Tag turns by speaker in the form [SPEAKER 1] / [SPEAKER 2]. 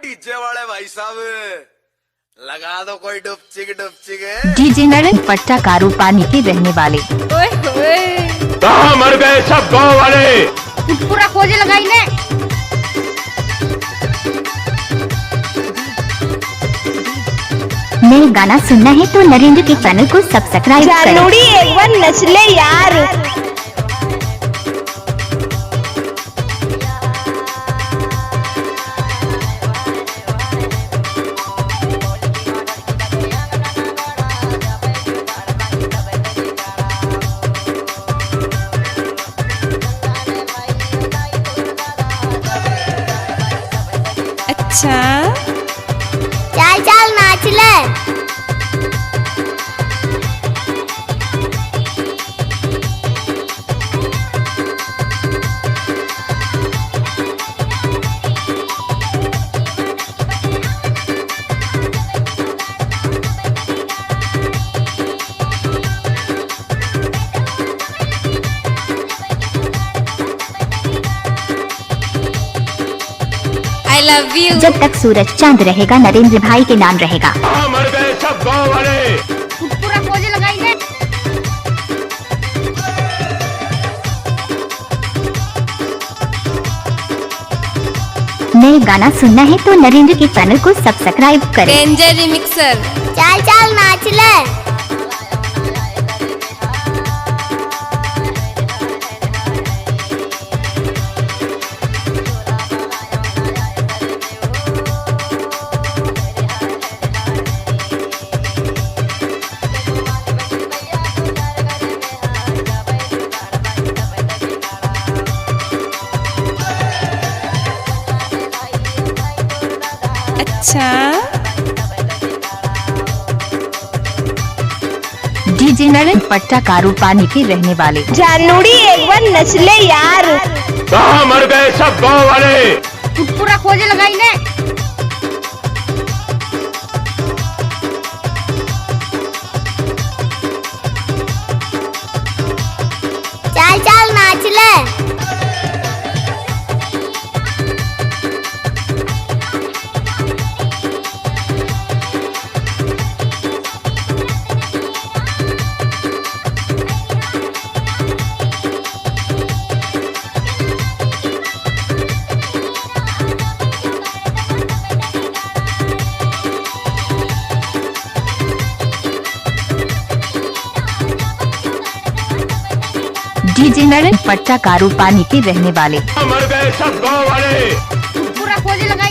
[SPEAKER 1] DJ वाले भाई साहब, लगा दो कोई डुपचिक डुपचिक।
[SPEAKER 2] डीजे नरेंद्र पट्टा कारू पानी के रहने वाले।
[SPEAKER 3] ओए होए,
[SPEAKER 4] कहाँ मर गए सब गाँव वाले?
[SPEAKER 3] पूरा खोजे लगाई ने।
[SPEAKER 2] नए गाना सुनना है तो नरेंद्र के चैनल को सब्सक्राइब करें।
[SPEAKER 3] जानूड़ी एक बार नचले यार। अच्छा,
[SPEAKER 5] चल चल नाच ले।
[SPEAKER 3] I love you।
[SPEAKER 2] जब तक सूरज चांद रहेगा नरेंद्र भाई के नाम रहेगा।
[SPEAKER 4] कहाँ मर गए सब गाँव वाले?
[SPEAKER 3] पूरा खोजे लगाई ने।
[SPEAKER 2] नए गाना सुनना है तो नरेंद्र के चैनल को सब्सक्राइब करें।
[SPEAKER 3] Danger remixer.
[SPEAKER 5] चल चल नाच ले।
[SPEAKER 3] अच्छा,
[SPEAKER 2] डीजे नरेंद्र पट्टा कारू पानी के रहने वाले।
[SPEAKER 3] जानूड़ी एक बार नचले यार।
[SPEAKER 4] कहाँ मर गए सब गाँव वाले?
[SPEAKER 3] पूरा खोजे लगाई ने।
[SPEAKER 5] चल चल नाच ले।
[SPEAKER 2] डीजे नरेंद्र पट्टा कारू पानी के रहने वाले।
[SPEAKER 4] कहाँ मर गए सब गाँव वाले?
[SPEAKER 3] पूरा खोजे लगाई